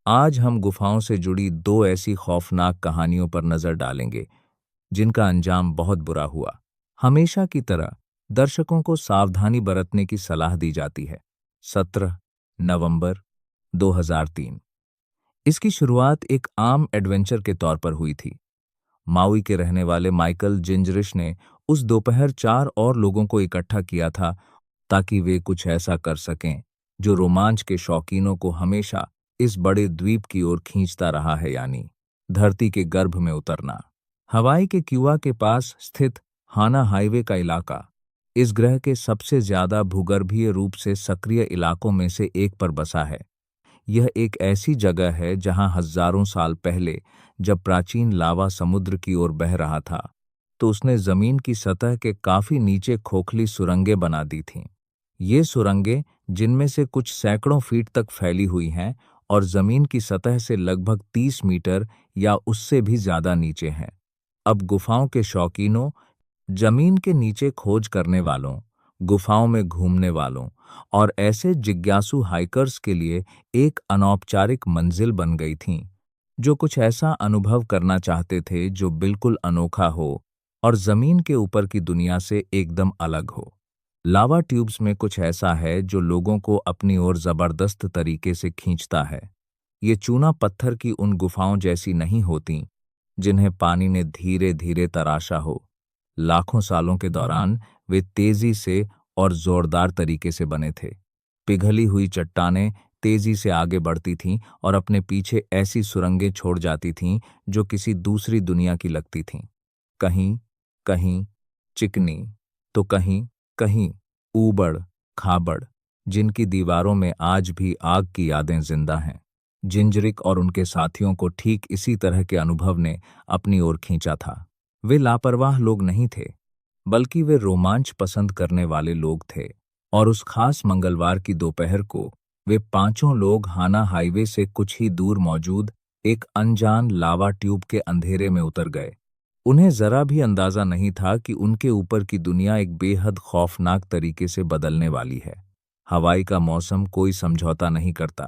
आज हम गुफाओं से जुड़ी दो ऐसी खौफनाक कहानियों पर नजर डालेंगे जिनका अंजाम बहुत बुरा हुआ। हमेशा की तरह दर्शकों को सावधानी बरतने की सलाह दी जाती है। 17 नवंबर 2003। इसकी शुरुआत एक आम एडवेंचर के तौर पर हुई थी। माउई के रहने वाले माइकल जिंजरिश ने उस दोपहर 4 और लोगों को इकट्ठा किया था ताकि वे कुछ ऐसा कर सकें जो रोमांच के शौकीनों को हमेशा इस बड़े द्वीप की ओर खींचता रहा है, यानी धरती के गर्भ में उतरना। हवाई के क्यूआ के पास स्थित हाना हाईवे का इलाका इस ग्रह के सबसे ज्यादा भूगर्भीय रूप से सक्रिय इलाकों में से एक पर बसा है। यह एक ऐसी जगह है जहां हजारों साल पहले जब प्राचीन लावा समुद्र की ओर बह रहा था तो उसने जमीन की सतह के काफी नीचे खोखली सुरंगें बना दी थीं। ये सुरंगें, जिनमें से कुछ सैकड़ों फीट तक फैली हुई हैं और जमीन की सतह से लगभग 30 मीटर या उससे भी ज्यादा नीचे हैं, अब गुफाओं के शौकीनों, जमीन के नीचे खोज करने वालों, गुफाओं में घूमने वालों और ऐसे जिज्ञासु हाइकर्स के लिए एक अनौपचारिक मंजिल बन गई थीं, जो कुछ ऐसा अनुभव करना चाहते थे जो बिल्कुल अनोखा हो और जमीन के ऊपर की दुनिया से एकदम अलग हो। लावा ट्यूब्स में कुछ ऐसा है जो लोगों को अपनी ओर जबरदस्त तरीके से खींचता है। ये चूना पत्थर की उन गुफाओं जैसी नहीं होती जिन्हें पानी ने धीरे धीरे तराशा हो। लाखों सालों के दौरान वे तेजी से और जोरदार तरीके से बने थे। पिघली हुई चट्टानें तेजी से आगे बढ़ती थीं और अपने पीछे ऐसी सुरंगें छोड़ जाती थीं जो किसी दूसरी दुनिया की लगती थीं। कहीं कहीं चिकनी, तो कहीं कहीं ऊबड़ खाबड़, जिनकी दीवारों में आज भी आग की यादें जिंदा हैं। जिंजरिक और उनके साथियों को ठीक इसी तरह के अनुभव ने अपनी ओर खींचा था। वे लापरवाह लोग नहीं थे, बल्कि वे रोमांच पसंद करने वाले लोग थे। और उस खास मंगलवार की दोपहर को वे पांचों लोग हाना हाईवे से कुछ ही दूर मौजूद एक अनजान लावा ट्यूब के अंधेरे में उतर गए। उन्हें जरा भी अंदाजा नहीं था कि उनके ऊपर की दुनिया एक बेहद खौफनाक तरीके से बदलने वाली है। हवाई का मौसम कोई समझौता नहीं करता।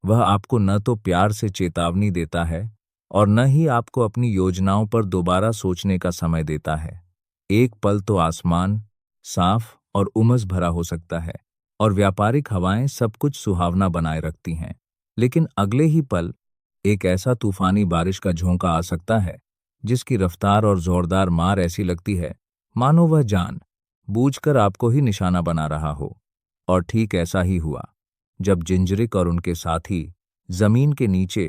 वह आपको न तो प्यार से चेतावनी देता है और न ही आपको अपनी योजनाओं पर दोबारा सोचने का समय देता है। एक पल तो आसमान साफ और उमस भरा हो सकता है और व्यापारिक हवाएं सब कुछ सुहावना बनाए रखती हैं, लेकिन अगले ही पल एक ऐसा तूफानी बारिश का झोंका आ सकता है जिसकी रफ्तार और जोरदार मार ऐसी लगती है मानो वह जान बूझकर आपको ही निशाना बना रहा हो। और ठीक ऐसा ही हुआ जब जिंजरिक और उनके साथी जमीन के नीचे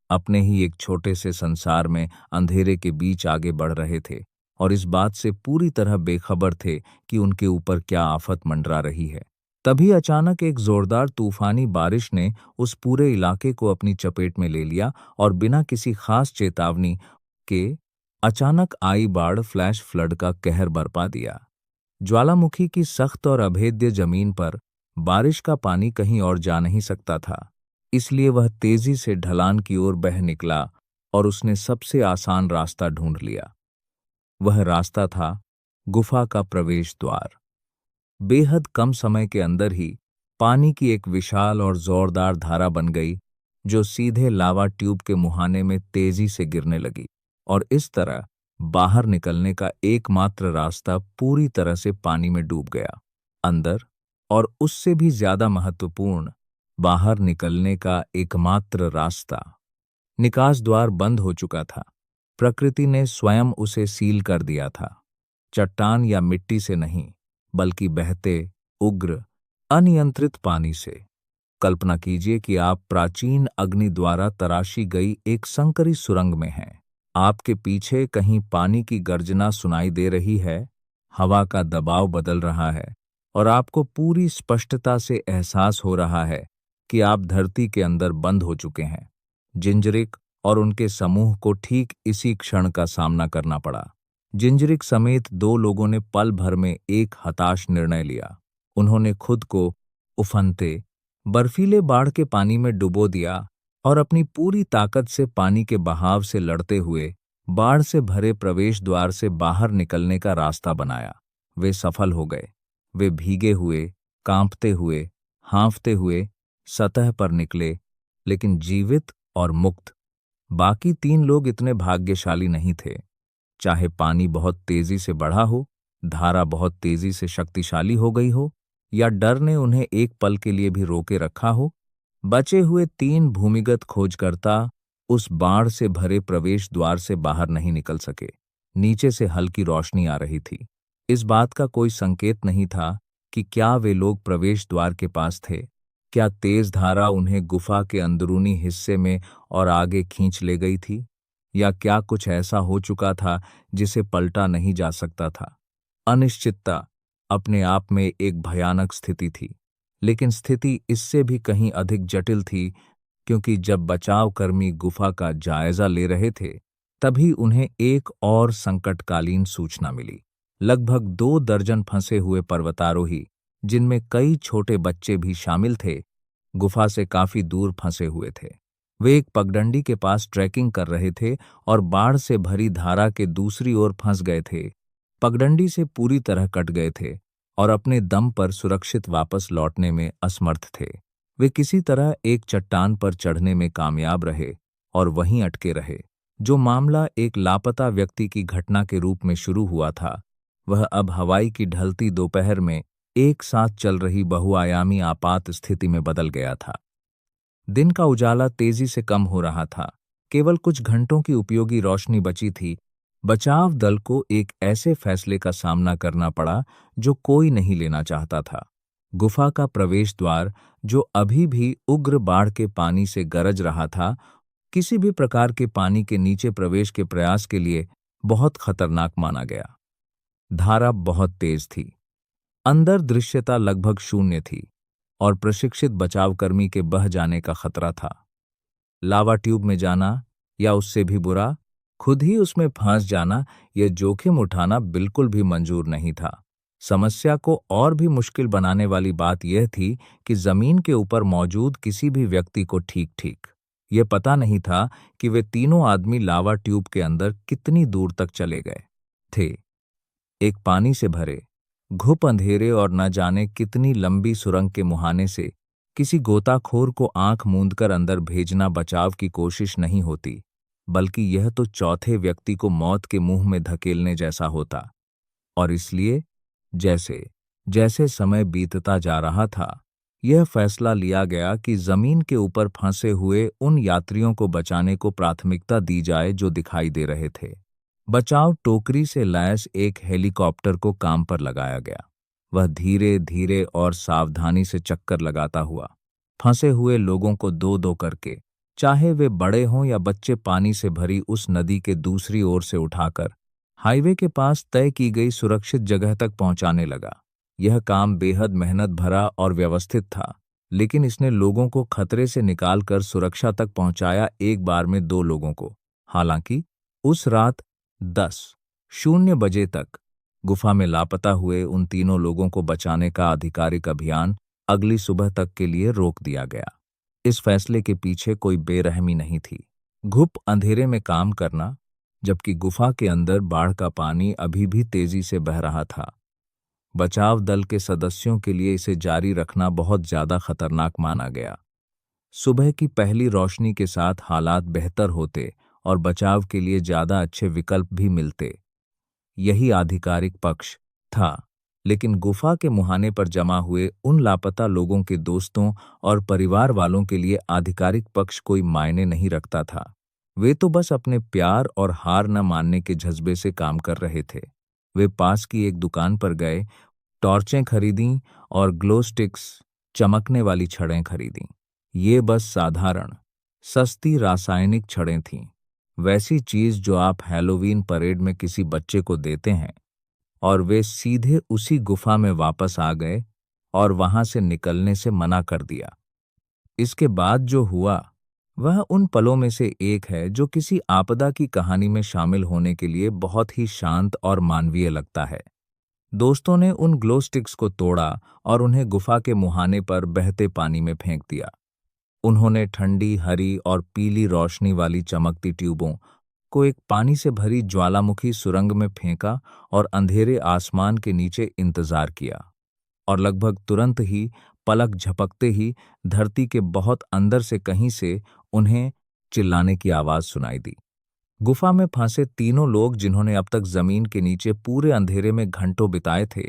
अपने ही एक छोटे से संसार में अंधेरे के बीच आगे बढ़ रहे थे और इस बात से पूरी तरह बेखबर थे कि उनके ऊपर क्या आफत मंडरा रही है। तभी अचानक एक जोरदार तूफानी बारिश ने उस पूरे इलाके को अपनी चपेट में ले लिया और बिना किसी खास चेतावनी के अचानक आई बाढ़ फ्लैश फ्लड का कहर बरपा दिया। ज्वालामुखी की सख्त और अभेद्य जमीन पर बारिश का पानी कहीं और जा नहीं सकता था, इसलिए वह तेजी से ढलान की ओर बह निकला और उसने सबसे आसान रास्ता ढूंढ लिया। वह रास्ता था गुफा का प्रवेश द्वार। बेहद कम समय के अंदर ही पानी की एक विशाल और जोरदार धारा बन गई जो सीधे लावा ट्यूब के मुहाने में तेजी से गिरने लगी और इस तरह बाहर निकलने का एकमात्र रास्ता पूरी तरह से पानी में डूब गया। अंदर, और उससे भी ज्यादा महत्वपूर्ण, बाहर निकलने का एकमात्र रास्ता, निकास द्वार बंद हो चुका था। प्रकृति ने स्वयं उसे सील कर दिया था, चट्टान या मिट्टी से नहीं, बल्कि बहते, उग्र, अनियंत्रित पानी से। कल्पना कीजिए कि आप प्राचीन अग्नि द्वारा तराशी गई एक संकरी सुरंग में हैं। आपके पीछे कहीं पानी की गर्जना सुनाई दे रही है, हवा का दबाव बदल रहा है और आपको पूरी स्पष्टता से एहसास हो रहा है कि आप धरती के अंदर बंद हो चुके हैं। जिंजरिक और उनके समूह को ठीक इसी क्षण का सामना करना पड़ा। जिंजरिक समेत 2 लोगों ने पल भर में एक हताश निर्णय लिया। उन्होंने खुद को उफनते, बर्फीले बाढ़ के पानी में डुबो दिया और अपनी पूरी ताकत से पानी के बहाव से लड़ते हुए बाढ़ से भरे प्रवेश द्वार से बाहर निकलने का रास्ता बनाया। वे सफल हो गए। वे भीगे हुए, कांपते हुए, हाँफते हुए सतह पर निकले, लेकिन जीवित और मुक्त। बाकी 3 लोग इतने भाग्यशाली नहीं थे। चाहे पानी बहुत तेजी से बढ़ा हो, धारा बहुत तेजी से शक्तिशाली हो गई हो, या डर ने उन्हें एक पल के लिए भी रोके रखा हो, बचे हुए 3 भूमिगत खोजकर्ता उस बाढ़ से भरे प्रवेश द्वार से बाहर नहीं निकल सके। नीचे से हल्की रोशनी आ रही थी। इस बात का कोई संकेत नहीं था कि क्या वे लोग प्रवेश द्वार के पास थे। क्या तेज धारा उन्हें गुफा के अंदरूनी हिस्से में और आगे खींच ले गई थी, या क्या कुछ ऐसा हो चुका था जिसे पलटा नहीं जा सकता था। अनिश्चितता अपने आप में एक भयानक स्थिति थी, लेकिन स्थिति इससे भी कहीं अधिक जटिल थी, क्योंकि जब बचाव कर्मी गुफा का जायजा ले रहे थे, तभी उन्हें एक और संकटकालीन सूचना मिली। लगभग 2 दर्जन फंसे हुए पर्वतारोही, जिनमें कई छोटे बच्चे भी शामिल थे, गुफा से काफी दूर फंसे हुए थे। वे एक पगडंडी के पास ट्रैकिंग कर रहे थे और बाढ़ से भरी धारा के दूसरी ओर फंस गए थे। पगडंडी से पूरी तरह कट गए थे और अपने दम पर सुरक्षित वापस लौटने में असमर्थ थे। वे किसी तरह एक चट्टान पर चढ़ने में कामयाब रहे और वहीं अटके रहे। जो मामला एक लापता व्यक्ति की घटना के रूप में शुरू हुआ था, वह अब हवाई की ढलती दोपहर में एक साथ चल रही बहुआयामी आपात स्थिति में बदल गया था। दिन का उजाला तेजी से कम हो रहा था। केवल कुछ घंटों की उपयोगी रोशनी बची थी। बचाव दल को एक ऐसे फैसले का सामना करना पड़ा जो कोई नहीं लेना चाहता था। गुफा का प्रवेश द्वार, जो अभी भी उग्र बाढ़ के पानी से गरज रहा था, किसी भी प्रकार के पानी के नीचे प्रवेश के प्रयास के लिए बहुत खतरनाक माना गया। धारा बहुत तेज थी। अंदर दृश्यता लगभग शून्य थी और प्रशिक्षित बचावकर्मी के बह जाने का खतरा था। लावा ट्यूब में जाना, या उससे भी बुरा, खुद ही उसमें फंस जाना, यह जोखिम उठाना बिल्कुल भी मंजूर नहीं था। समस्या को और भी मुश्किल बनाने वाली बात यह थी कि जमीन के ऊपर मौजूद किसी भी व्यक्ति को ठीक ठीक यह पता नहीं था कि वे तीनों आदमी लावा ट्यूब के अंदर कितनी दूर तक चले गए थे। एक पानी से भरे, घुप अंधेरे और न जाने कितनी लंबी सुरंग के मुहाने से किसी गोताखोर को आंख मूंदकर अंदर भेजना बचाव की कोशिश नहीं होती, बल्कि यह तो चौथे व्यक्ति को मौत के मुंह में धकेलने जैसा होता। और इसलिए जैसे जैसे समय बीतता जा रहा था, यह फैसला लिया गया कि जमीन के ऊपर फंसे हुए उन यात्रियों को बचाने को प्राथमिकता दी जाए जो दिखाई दे रहे थे। बचाव टोकरी से लैस एक हेलीकॉप्टर को काम पर लगाया गया। वह धीरे धीरे और सावधानी से चक्कर लगाता हुआ फंसे हुए लोगों को 2-2 करके, चाहे वे बड़े हों या बच्चे, पानी से भरी उस नदी के दूसरी ओर से उठाकर हाईवे के पास तय की गई सुरक्षित जगह तक पहुंचाने लगा। यह काम बेहद मेहनत भरा और व्यवस्थित था, लेकिन इसने लोगों को खतरे से निकालकर सुरक्षा तक पहुंचाया, एक बार में 2 लोगों को। हालांकि उस रात 10:00 बजे तक गुफा में लापता हुए उन तीनों लोगों को बचाने का आधिकारिक अभियान अगली सुबह तक के लिए रोक दिया गया। इस फैसले के पीछे कोई बेरहमी नहीं थी। घुप अंधेरे में काम करना, जबकि गुफा के अंदर बाढ़ का पानी अभी भी तेजी से बह रहा था। बचाव दल के सदस्यों के लिए इसे जारी रखना बहुत ज्यादा खतरनाक माना गया। सुबह की पहली रोशनी के साथ हालात बेहतर होते और बचाव के लिए ज्यादा अच्छे विकल्प भी मिलते। यही आधिकारिक पक्ष था, लेकिन गुफा के मुहाने पर जमा हुए उन लापता लोगों के दोस्तों और परिवार वालों के लिए आधिकारिक पक्ष कोई मायने नहीं रखता था। वे तो बस अपने प्यार और हार न मानने के जज्बे से काम कर रहे थे। वे पास की एक दुकान पर गए, टॉर्चें खरीदीं और ग्लो स्टिक्स, चमकने वाली छड़ें खरीदीं। ये बस साधारण, सस्ती रासायनिक छड़ें थीं, वैसी चीज जो आप हैलोवीन परेड में किसी बच्चे को देते हैं। और वे सीधे उसी गुफा में वापस आ गए और वहां से निकलने से मना कर दिया। इसके बाद जो हुआ वह उन पलों में से एक है जो किसी आपदा की कहानी में शामिल होने के लिए बहुत ही शांत और मानवीय लगता है। दोस्तों ने उन ग्लो स्टिक्स को तोड़ा और उन्हें गुफा के मुहाने पर बहते पानी में फेंक दिया। उन्होंने ठंडी हरी और पीली रोशनी वाली चमकती ट्यूबों को एक पानी से भरी ज्वालामुखी सुरंग में फेंका और अंधेरे आसमान के नीचे इंतजार किया। और लगभग तुरंत ही, पलक झपकते ही, धरती के बहुत अंदर से कहीं से उन्हें चिल्लाने की आवाज सुनाई दी। गुफा में फंसे तीनों लोग, जिन्होंने अब तक जमीन के नीचे पूरे अंधेरे में घंटों बिताए थे,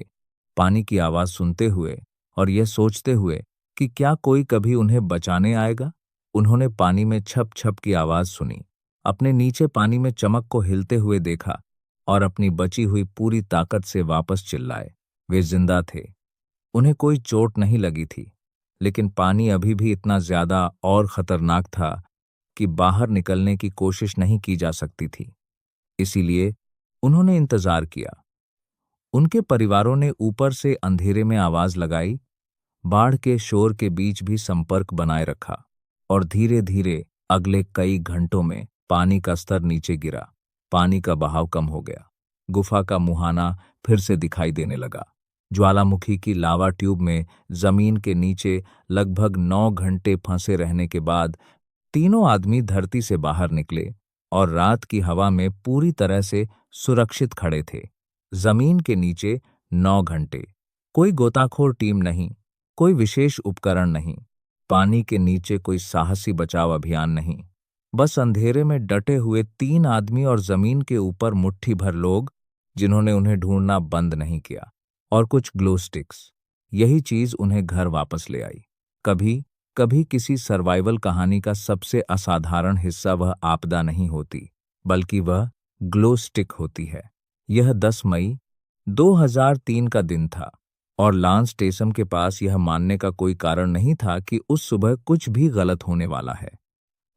पानी की आवाज सुनते हुए और यह सोचते हुए कि क्या कोई कभी उन्हें बचाने आएगा, उन्होंने पानी में छप छप की आवाज सुनी, अपने नीचे पानी में चमक को हिलते हुए देखा और अपनी बची हुई पूरी ताकत से वापस चिल्लाए। वे जिंदा थे, उन्हें कोई चोट नहीं लगी थी, लेकिन पानी अभी भी इतना ज्यादा और खतरनाक था कि बाहर निकलने की कोशिश नहीं की जा सकती थी। इसीलिए उन्होंने इंतजार किया। उनके परिवारों ने ऊपर से अंधेरे में आवाज लगाई, बाढ़ के शोर के बीच भी संपर्क बनाए रखा और धीरे धीरे अगले कई घंटों में पानी का स्तर नीचे गिरा। पानी का बहाव कम हो गया। गुफा का मुहाना फिर से दिखाई देने लगा। ज्वालामुखी की लावा ट्यूब में जमीन के नीचे लगभग 9 घंटे फंसे रहने के बाद तीनों आदमी धरती से बाहर निकले और रात की हवा में पूरी तरह से सुरक्षित खड़े थे। जमीन के नीचे 9 घंटे, कोई गोताखोर टीम नहीं, कोई विशेष उपकरण नहीं, पानी के नीचे कोई साहसी बचाव अभियान नहीं, बस अंधेरे में डटे हुए 3 आदमी और जमीन के ऊपर मुट्ठी भर लोग, जिन्होंने उन्हें ढूंढना बंद नहीं किया। और कुछ ग्लो स्टिक्स, यही चीज उन्हें घर वापस ले आई। कभी कभी किसी सर्वाइवल कहानी का सबसे असाधारण हिस्सा वह आपदा नहीं होती, बल्कि वह ग्लो स्टिक होती है। यह 10 मई 2003 का दिन था और लांस टेसम के पास यह मानने का कोई कारण नहीं था कि उस सुबह कुछ भी गलत होने वाला है।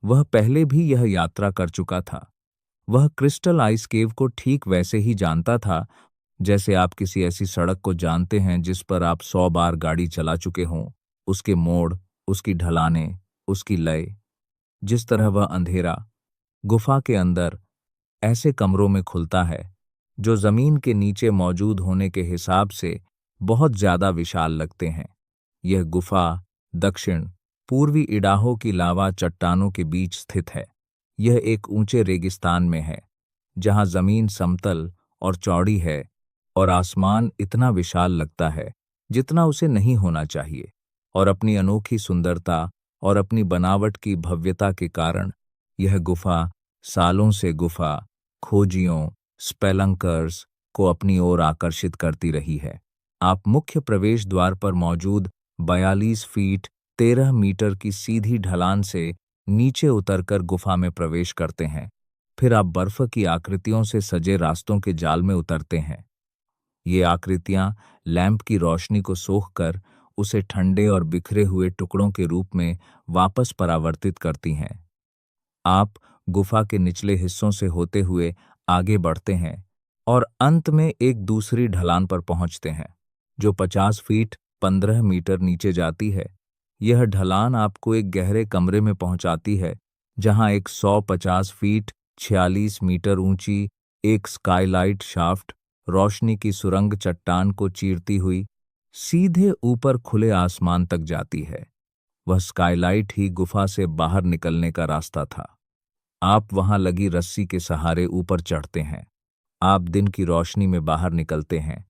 वह पहले भी यह यात्रा कर चुका था। वह क्रिस्टल आइस केव को ठीक वैसे ही जानता था जैसे आप किसी ऐसी सड़क को जानते हैं जिस पर आप 100 बार गाड़ी चला चुके हों। उसके मोड़, उसकी ढलानें, उसकी लय। जिस तरह वह अंधेरा गुफा के अंदर ऐसे कमरों में खुलता है जो जमीन के नीचे मौजूद होने के हिसाब से बहुत ज्यादा विशाल लगते हैं। यह गुफा दक्षिण पूर्वी इडाहो की लावा चट्टानों के बीच स्थित है। यह एक ऊंचे रेगिस्तान में है, जहां जमीन समतल और चौड़ी है और आसमान इतना विशाल लगता है जितना उसे नहीं होना चाहिए। और अपनी अनोखी सुंदरता और अपनी बनावट की भव्यता के कारण यह गुफा सालों से गुफा खोजियों, स्पेलंकर्स को अपनी ओर आकर्षित करती रही है। आप मुख्य प्रवेश द्वार पर मौजूद 42 फीट 13 मीटर की सीधी ढलान से नीचे उतरकर गुफा में प्रवेश करते हैं। फिर आप बर्फ की आकृतियों से सजे रास्तों के जाल में उतरते हैं। ये आकृतियां लैंप की रोशनी को सोखकर उसे ठंडे और बिखरे हुए टुकड़ों के रूप में वापस परावर्तित करती हैं। आप गुफा के निचले हिस्सों से होते हुए आगे बढ़ते हैं और अंत में एक दूसरी ढलान पर पहुंचते हैं, जो 50 फीट 15 मीटर नीचे जाती है। यह ढलान आपको एक गहरे कमरे में पहुंचाती है, जहां एक 150 फीट 46 मीटर ऊंची एक स्काईलाइट शाफ्ट रोशनी की सुरंग चट्टान को चीरती हुई सीधे ऊपर खुले आसमान तक जाती है। वह स्काईलाइट ही गुफा से बाहर निकलने का रास्ता था। आप वहां लगी रस्सी के सहारे ऊपर चढ़ते हैं। आप दिन की रोशनी में बाहर निकलते हैं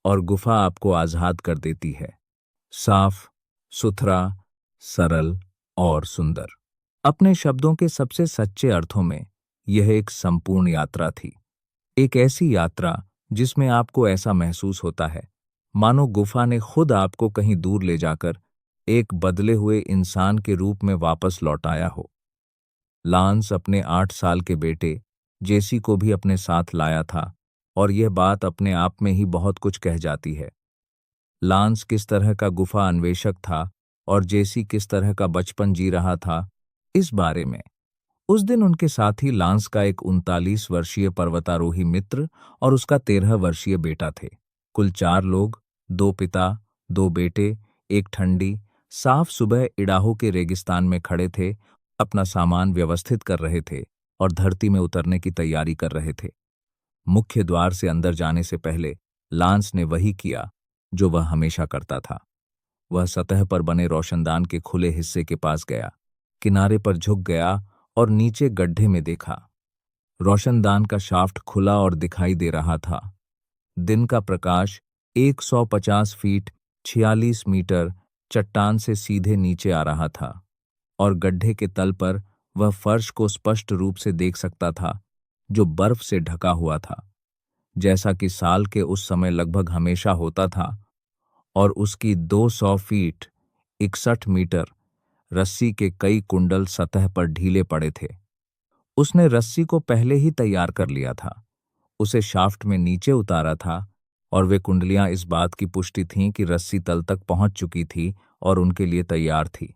और गुफा आपको आजाद कर देती है। साफ, सुथरा, सरल और सुंदर। अपने शब्दों के सबसे सच्चे अर्थों में यह एक संपूर्ण यात्रा थी। एक ऐसी यात्रा जिसमें आपको ऐसा महसूस होता है मानो गुफा ने खुद आपको कहीं दूर ले जाकर एक बदले हुए इंसान के रूप में वापस लौटाया हो। लांस अपने 8 साल के बेटे जेसी को भी अपने साथ लाया था और यह बात अपने आप में ही बहुत कुछ कह जाती है। लांस किस तरह का गुफा अन्वेषक था और जेसी किस तरह का बचपन जी रहा था, इस बारे में उस दिन उनके साथ ही लांस का एक 39 वर्षीय पर्वतारोही मित्र और उसका 13 वर्षीय बेटा थे। कुल 4 लोग, 2 पिता, 2 बेटे, एक ठंडी साफ सुबह इडाहो के रेगिस्तान में खड़े थे, अपना सामान व्यवस्थित कर रहे थे और धरती में उतरने की तैयारी कर रहे थे। मुख्य द्वार से अंदर जाने से पहले लांस ने वही किया जो वह हमेशा करता था। वह सतह पर बने रोशनदान के खुले हिस्से के पास गया, किनारे पर झुक गया और नीचे गड्ढे में देखा। रोशनदान का शाफ्ट खुला और दिखाई दे रहा था। दिन का प्रकाश 150 फीट 46 मीटर चट्टान से सीधे नीचे आ रहा था और गड्ढे के तल पर वह फर्श को स्पष्ट रूप से देख सकता था, जो बर्फ से ढका हुआ था, जैसा कि साल के उस समय लगभग हमेशा होता था। और उसकी 200 फीट 61 मीटर रस्सी के कई कुंडल सतह पर ढीले पड़े थे। उसने रस्सी को पहले ही तैयार कर लिया था, उसे शाफ्ट में नीचे उतारा था, और वे कुंडलियां इस बात की पुष्टि थीं कि रस्सी तल तक पहुंच चुकी थी और उनके लिए तैयार थी।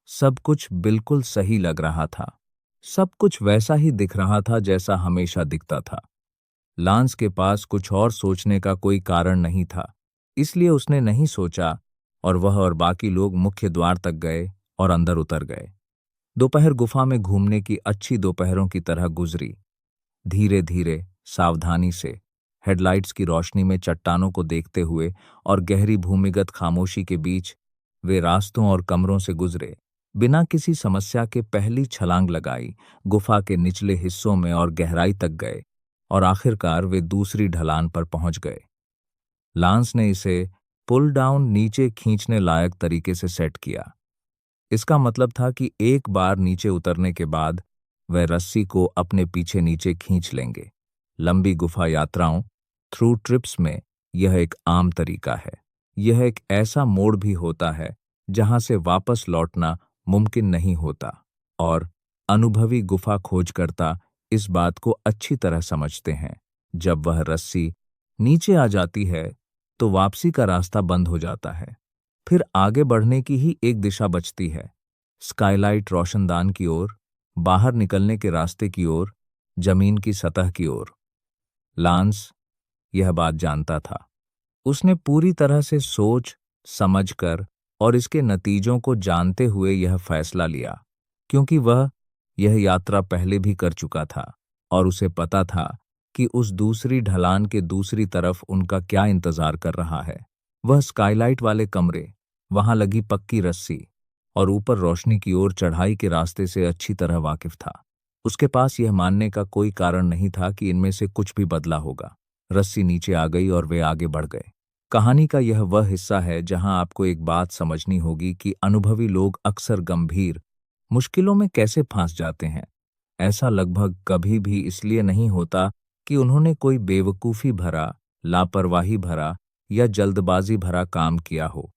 सब कुछ बिल्कुल सही लग रहा था। सब कुछ वैसा ही दिख रहा था जैसा हमेशा दिखता था। लांस के पास कुछ और सोचने का कोई कारण नहीं था, इसलिए उसने नहीं सोचा, और वह और बाकी लोग मुख्य द्वार तक गए और अंदर उतर गए। दोपहर गुफा में घूमने की अच्छी दोपहरों की तरह गुजरी। धीरे धीरे, सावधानी से, हेडलाइट्स की रोशनी में चट्टानों को देखते हुए और गहरी भूमिगत खामोशी के बीच वे रास्तों और कमरों से गुजरे। बिना किसी समस्या के पहली छलांग लगाई, गुफा के निचले हिस्सों में और गहराई तक गए, और आखिरकार वे दूसरी ढलान पर पहुंच गए। लांस ने इसे पुल डाउन नीचे खींचने लायक तरीके से सेट किया। इसका मतलब था कि एक बार नीचे उतरने के बाद वह रस्सी को अपने पीछे नीचे खींच लेंगे। लंबी गुफा यात्राओं, थ्रू ट्रिप्स में यह एक आम तरीका है। यह एक ऐसा मोड़ भी होता है जहां से वापस लौटना मुमकिन नहीं होता, और अनुभवी गुफा खोजकर्ता इस बात को अच्छी तरह समझते हैं। जब वह रस्सी नीचे आ जाती है तो वापसी का रास्ता बंद हो जाता है। फिर आगे बढ़ने की ही एक दिशा बचती है, स्काईलाइट रोशनदान की ओर, बाहर निकलने के रास्ते की ओर, जमीन की सतह की ओर। लांस यह बात जानता था। उसने पूरी तरह से सोच समझकर और इसके नतीजों को जानते हुए यह फैसला लिया, क्योंकि वह यह यात्रा पहले भी कर चुका था और उसे पता था कि उस दूसरी ढलान के दूसरी तरफ उनका क्या इंतजार कर रहा है। वह स्काईलाइट वाले कमरे, वहां लगी पक्की रस्सी और ऊपर रोशनी की ओर चढ़ाई के रास्ते से अच्छी तरह वाकिफ था। उसके पास यह मानने का कोई कारण नहीं था कि इनमें से कुछ भी बदला होगा। रस्सी नीचे आ गई और वे आगे बढ़ गए। कहानी का यह वह हिस्सा है जहां आपको एक बात समझनी होगी कि अनुभवी लोग अक्सर गंभीर मुश्किलों में कैसे फंस जाते हैं। ऐसा लगभग कभी भी इसलिए नहीं होता कि उन्होंने कोई बेवकूफ़ी भरा, लापरवाही भरा या जल्दबाजी भरा काम किया हो,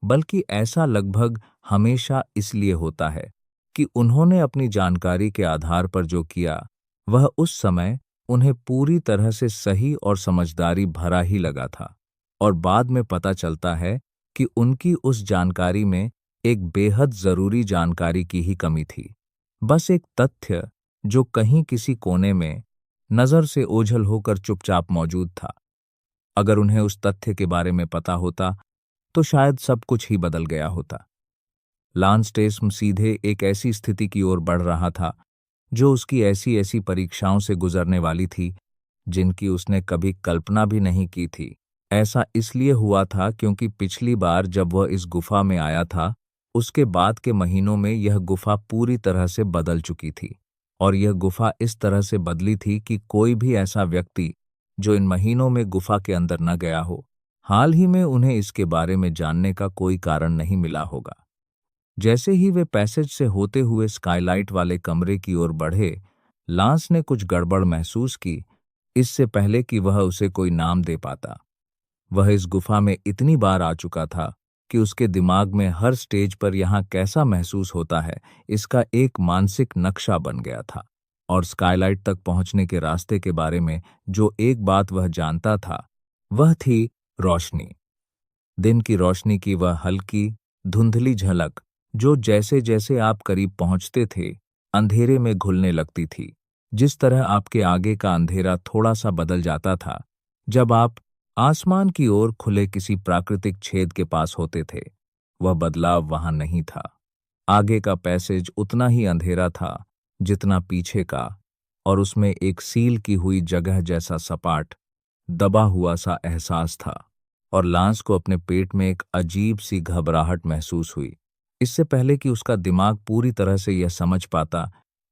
बल्कि ऐसा लगभग हमेशा इसलिए होता है कि उन्होंने अपनी जानकारी के आधार पर जो किया, वह उस समय उन्हें पूरी तरह से सही और समझदारी भरा ही लगा था, और बाद में पता चलता है कि उनकी उस जानकारी में एक बेहद जरूरी जानकारी की ही कमी थी। बस एक तथ्य जो कहीं किसी कोने में नजर से ओझल होकर चुपचाप मौजूद था। अगर उन्हें उस तथ्य के बारे में पता होता तो शायद सब कुछ ही बदल गया होता। लांस टेस्म सीधे एक ऐसी स्थिति की ओर बढ़ रहा था जो उसकी ऐसी ऐसी परीक्षाओं से गुजरने वाली थी जिनकी उसने कभी कल्पना भी नहीं की थी। ऐसा इसलिए हुआ था क्योंकि पिछली बार जब वह इस गुफा में आया था, उसके बाद के महीनों में यह गुफा पूरी तरह से बदल चुकी थी, और यह गुफा इस तरह से बदली थी कि कोई भी ऐसा व्यक्ति जो इन महीनों में गुफा के अंदर न गया हो, हाल ही में उन्हें इसके बारे में जानने का कोई कारण नहीं मिला होगा। जैसे ही वे पैसेज से होते हुए स्काईलाइट वाले कमरे की ओर बढ़े, लांस ने कुछ गड़बड़ महसूस की, इससे पहले कि वह उसे कोई नाम दे पाता। वह इस गुफा में इतनी बार आ चुका था कि उसके दिमाग में हर स्टेज पर यहाँ कैसा महसूस होता है, इसका एक मानसिक नक्शा बन गया था। और स्काईलाइट तक पहुंचने के रास्ते के बारे में जो एक बात वह जानता था, वह थी रोशनी। दिन की रोशनी की वह हल्की, धुंधली झलक जो जैसे जैसे आप करीब पहुंचते थे, अंधेरे में घुलने लगती थी। जिस तरह आपके आगे का अंधेरा थोड़ा सा बदल जाता था जब आप आसमान की ओर खुले किसी प्राकृतिक छेद के पास होते थे, वह बदलाव वहां नहीं था। आगे का पैसेज उतना ही अंधेरा था जितना पीछे का, और उसमें एक सील की हुई जगह जैसा सपाट, दबा हुआ सा एहसास था। और लांस को अपने पेट में एक अजीब सी घबराहट महसूस हुई, इससे पहले कि उसका दिमाग पूरी तरह से यह समझ पाता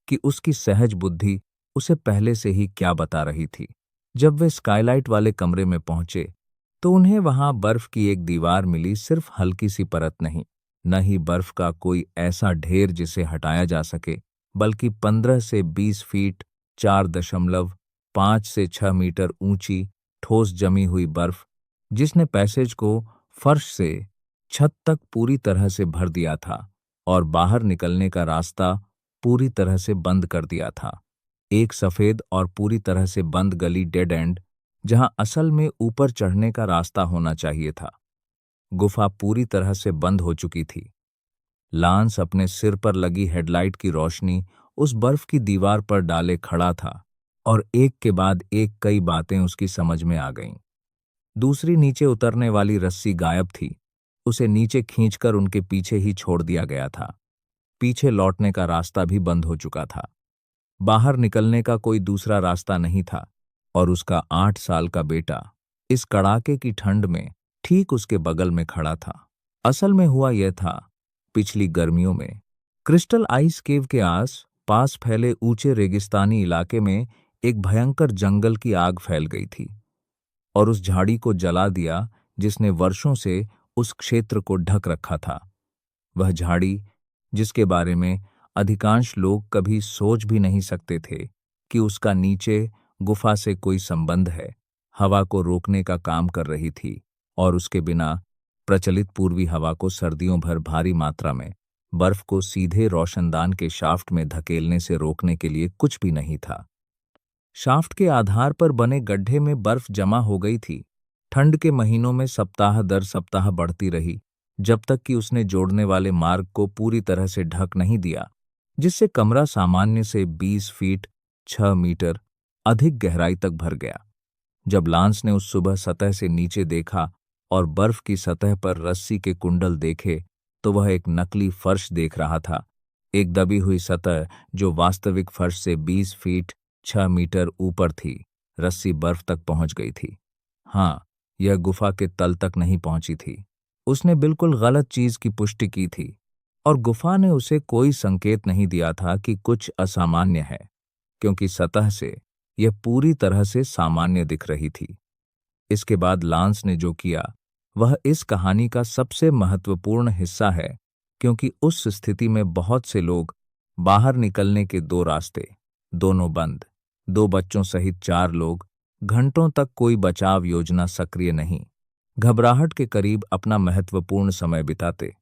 कि उसकी सहज बुद्धि उसे पहले से ही क्या बता रही थी। जब वे स्काईलाइट वाले कमरे में पहुंचे तो उन्हें वहां बर्फ की एक दीवार मिली, सिर्फ हल्की सी परत नहीं, न ही बर्फ का कोई ऐसा ढेर जिसे हटाया जा सके, बल्कि 15 से 20 फीट 4.5 से 6 मीटर ऊंची ठोस जमी हुई बर्फ, जिसने पैसेज को फर्श से छत तक पूरी तरह से भर दिया था और बाहर निकलने का रास्ता पूरी तरह से बंद कर दिया था। एक सफेद और पूरी तरह से बंद गली, डेड एंड, जहां असल में ऊपर चढ़ने का रास्ता होना चाहिए था। गुफा पूरी तरह से बंद हो चुकी थी। लांस अपने सिर पर लगी हेडलाइट की रोशनी उस बर्फ की दीवार पर डाले खड़ा था और एक के बाद एक कई बातें उसकी समझ में आ गईं। दूसरी नीचे उतरने वाली रस्सी गायब थी। उसे नीचे खींचकर उनके पीछे ही छोड़ दिया गया था। पीछे लौटने का रास्ता भी बंद हो चुका था। बाहर निकलने का कोई दूसरा रास्ता नहीं था और उसका 8 साल का बेटा इस कड़ाके की ठंड में ठीक उसके बगल में खड़ा था। असल में हुआ यह था, पिछली गर्मियों में क्रिस्टल आइस केव के आस पास फैले ऊंचे रेगिस्तानी इलाके में एक भयंकर जंगल की आग फैल गई थी और उस झाड़ी को जला दिया जिसने वर्षों से उस क्षेत्र को ढक रखा था। वह झाड़ी जिसके बारे में अधिकांश लोग कभी सोच भी नहीं सकते थे कि उसका नीचे गुफा से कोई संबंध है, हवा को रोकने का काम कर रही थी और उसके बिना प्रचलित पूर्वी हवा को सर्दियों भर भारी मात्रा में बर्फ को सीधे रोशनदान के शाफ्ट में धकेलने से रोकने के लिए कुछ भी नहीं था। शाफ्ट के आधार पर बने गड्ढे में बर्फ जमा हो गई थी। ठंड के महीनों में सप्ताह दर सप्ताह बढ़ती रही, जब तक कि उसने जोड़ने वाले मार्ग को पूरी तरह से ढक नहीं दिया, जिससे कमरा सामान्य से 20 फीट 6 मीटर अधिक गहराई तक भर गया। जब लांस ने उस सुबह सतह से नीचे देखा और बर्फ की सतह पर रस्सी के कुंडल देखे, तो वह एक नकली फर्श देख रहा था, एक दबी हुई सतह जो वास्तविक फर्श से 20 फीट 6 मीटर ऊपर थी। रस्सी बर्फ तक पहुंच गई थी। हाँ, यह गुफा के तल तक नहीं पहुंची थी। उसने बिल्कुल गलत चीज की पुष्टि की थी और गुफा ने उसे कोई संकेत नहीं दिया था कि कुछ असामान्य है, क्योंकि सतह से यह पूरी तरह से सामान्य दिख रही थी। इसके बाद लांस ने जो किया वह इस कहानी का सबसे महत्वपूर्ण हिस्सा है, क्योंकि उस स्थिति में बहुत से लोग बाहर निकलने के 2 रास्ते, दोनों बंद, 2 बच्चों सहित 4 लोग, घंटों तक कोई बचाव योजना सक्रिय नहीं, घबराहट के करीब अपना महत्वपूर्ण समय बिताते।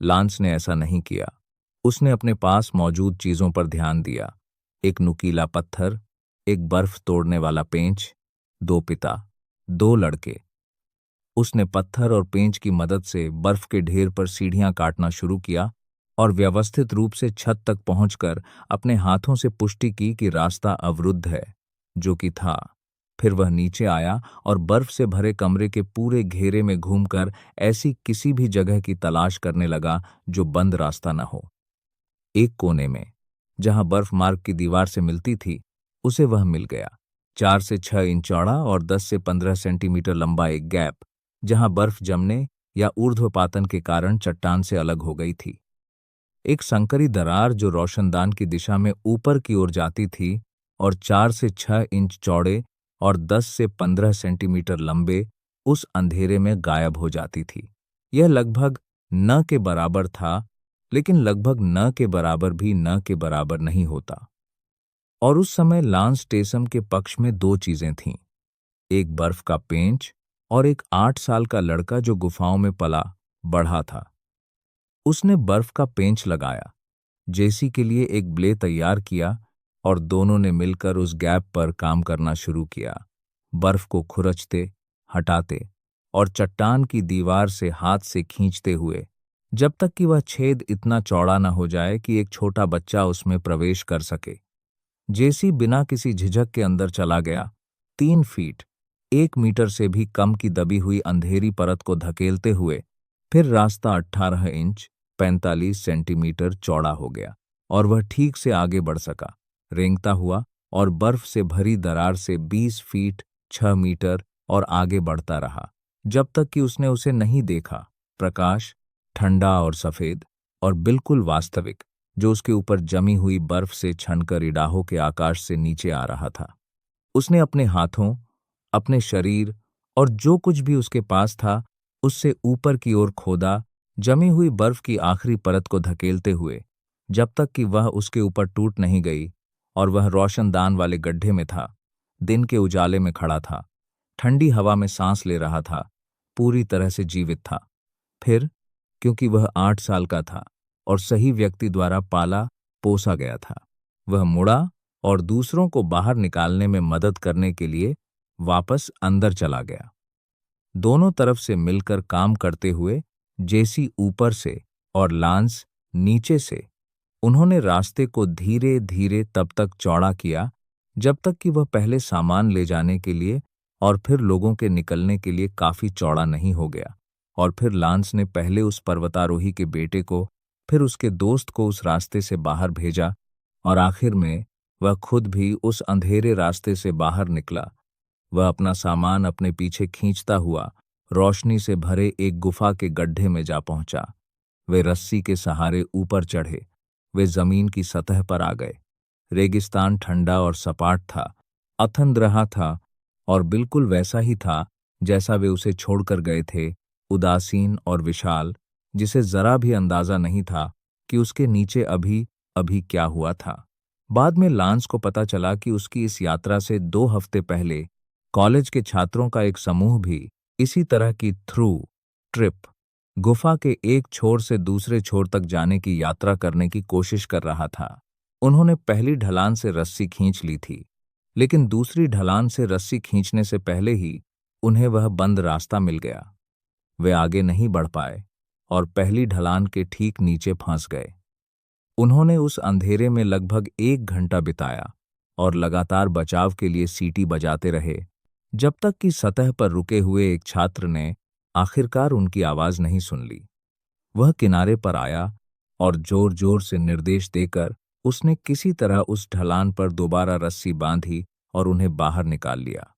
लांस ने ऐसा नहीं किया। उसने अपने पास मौजूद चीजों पर ध्यान दिया। एक नुकीला पत्थर, एक बर्फ तोड़ने वाला पेंच, 2 पिता, 2 लड़के। उसने पत्थर और पेंच की मदद से बर्फ के ढेर पर सीढ़ियां काटना शुरू किया और व्यवस्थित रूप से छत तक पहुंचकर अपने हाथों से पुष्टि की कि रास्ता अवरुद्ध है, जो कि था। फिर वह नीचे आया और बर्फ से भरे कमरे के पूरे घेरे में घूमकर ऐसी किसी भी जगह की तलाश करने लगा जो बंद रास्ता न हो। एक कोने में, जहां बर्फ मार्ग की दीवार से मिलती थी, उसे वह मिल गया। 4 से 6 इंच चौड़ा और 10 से 15 सेंटीमीटर लंबा एक गैप, जहां बर्फ जमने या ऊर्ध्वपातन के कारण चट्टान से अलग हो गई थी। एक संकरी दरार जो रोशनदान की दिशा में ऊपर की ओर जाती थी और 4 से 6 इंच चौड़े और 10 से 15 सेंटीमीटर लंबे उस अंधेरे में गायब हो जाती थी। यह लगभग न के बराबर था, लेकिन लगभग न के बराबर भी न के बराबर नहीं होता। और उस समय लांस टेसम के पक्ष में 2 चीजें थीं, एक बर्फ का पेंच और एक 8 साल का लड़का जो गुफाओं में पला बढ़ा था। उसने बर्फ का पेंच लगाया, जेसी के लिए एक ब्ले तैयार किया और दोनों ने मिलकर उस गैप पर काम करना शुरू किया, बर्फ को खुरचते, हटाते और चट्टान की दीवार से हाथ से खींचते हुए, जब तक कि वह छेद इतना चौड़ा न हो जाए कि एक छोटा बच्चा उसमें प्रवेश कर सके। जेसी बिना किसी झिझक के अंदर चला गया, 3 फीट 1 मीटर से भी कम की दबी हुई अंधेरी परत को धकेलते हुए। फिर रास्ता 18 इंच 45 सेंटीमीटर चौड़ा हो गया और वह ठीक से आगे बढ़ सका, रेंगता हुआ और बर्फ से भरी दरार से 20 फीट 6 मीटर और आगे बढ़ता रहा, जब तक कि उसने उसे नहीं देखा। प्रकाश ठंडा और सफेद और बिल्कुल वास्तविक, जो उसके ऊपर जमी हुई बर्फ से छनकर इडाहो के आकाश से नीचे आ रहा था। उसने अपने हाथों, अपने शरीर और जो कुछ भी उसके पास था, उससे ऊपर की ओर खोदा, जमी हुई बर्फ की आखिरी परत को धकेलते हुए जब तक कि वह उसके ऊपर टूट नहीं गई और वह रोशनदान वाले गड्ढे में था, दिन के उजाले में खड़ा था, ठंडी हवा में सांस ले रहा था, पूरी तरह से जीवित था। फिर, क्योंकि वह 8 साल का था और सही व्यक्ति द्वारा पाला पोसा गया था, वह मुड़ा और दूसरों को बाहर निकालने में मदद करने के लिए वापस अंदर चला गया। दोनों तरफ से मिलकर काम करते हुए जेसी ऊपर से और लांस नीचे से, उन्होंने रास्ते को धीरे धीरे तब तक चौड़ा किया जब तक कि वह पहले सामान ले जाने के लिए और फिर लोगों के निकलने के लिए काफी चौड़ा नहीं हो गया। और फिर लांस ने पहले उस पर्वतारोही के बेटे को, फिर उसके दोस्त को उस रास्ते से बाहर भेजा और आखिर में वह खुद भी उस अंधेरे रास्ते से बाहर निकला। वह अपना सामान अपने पीछे खींचता हुआ रोशनी से भरे एक गुफा के गड्ढे में जा पहुंचा। वे रस्सी के सहारे ऊपर चढ़े। वे जमीन की सतह पर आ गए। रेगिस्तान ठंडा और सपाट था, अथंद रहा था और बिल्कुल वैसा ही था जैसा वे उसे छोड़कर गए थे, उदासीन और विशाल, जिसे जरा भी अंदाजा नहीं था कि उसके नीचे अभी अभी क्या हुआ था। बाद में लांस को पता चला कि उसकी इस यात्रा से 2 हफ्ते पहले कॉलेज के छात्रों का एक समूह भी इसी तरह की थ्रू ट्रिप, गुफा के एक छोर से दूसरे छोर तक जाने की यात्रा करने की कोशिश कर रहा था। उन्होंने पहली ढलान से रस्सी खींच ली थी, लेकिन दूसरी ढलान से रस्सी खींचने से पहले ही उन्हें वह बंद रास्ता मिल गया। वे आगे नहीं बढ़ पाए और पहली ढलान के ठीक नीचे फंस गए। उन्होंने उस अंधेरे में लगभग 1 घंटा बिताया और लगातार बचाव के लिए सीटी बजाते रहे, जब तक कि सतह पर रुके हुए एक छात्र ने आखिरकार उनकी आवाज नहीं सुन ली। वह किनारे पर आया और जोर जोर से निर्देश देकर उसने किसी तरह उस ढलान पर दोबारा रस्सी बांधी और उन्हें बाहर निकाल लिया।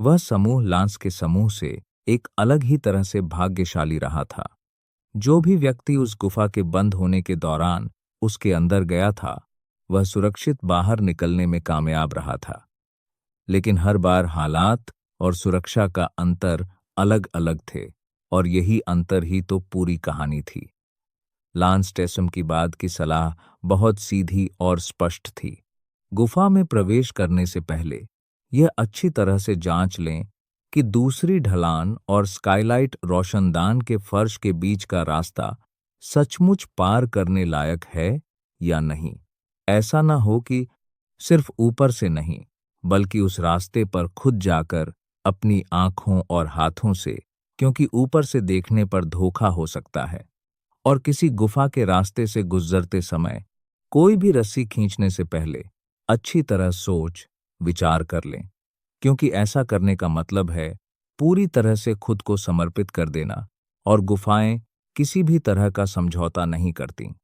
वह समूह लांस के समूह से एक अलग ही तरह से भाग्यशाली रहा था। जो भी व्यक्ति उस गुफा के बंद होने के दौरान उसके अंदर गया था, वह सुरक्षित बाहर निकलने में कामयाब रहा था। लेकिन हर बार हालात और सुरक्षा का अंतर अलग अलग थे और यही अंतर ही तो पूरी कहानी थी। लांस टेसम की बाद की सलाह बहुत सीधी और स्पष्ट थी। गुफा में प्रवेश करने से पहले यह अच्छी तरह से जांच लें कि दूसरी ढलान और स्काईलाइट रोशनदान के फर्श के बीच का रास्ता सचमुच पार करने लायक है या नहीं। ऐसा न हो कि सिर्फ ऊपर से नहीं, बल्कि उस रास्ते पर खुद जाकर अपनी आंखों और हाथों से, क्योंकि ऊपर से देखने पर धोखा हो सकता है। और किसी गुफा के रास्ते से गुजरते समय कोई भी रस्सी खींचने से पहले अच्छी तरह सोच विचार कर लें, क्योंकि ऐसा करने का मतलब है पूरी तरह से खुद को समर्पित कर देना, और गुफाएं किसी भी तरह का समझौता नहीं करती।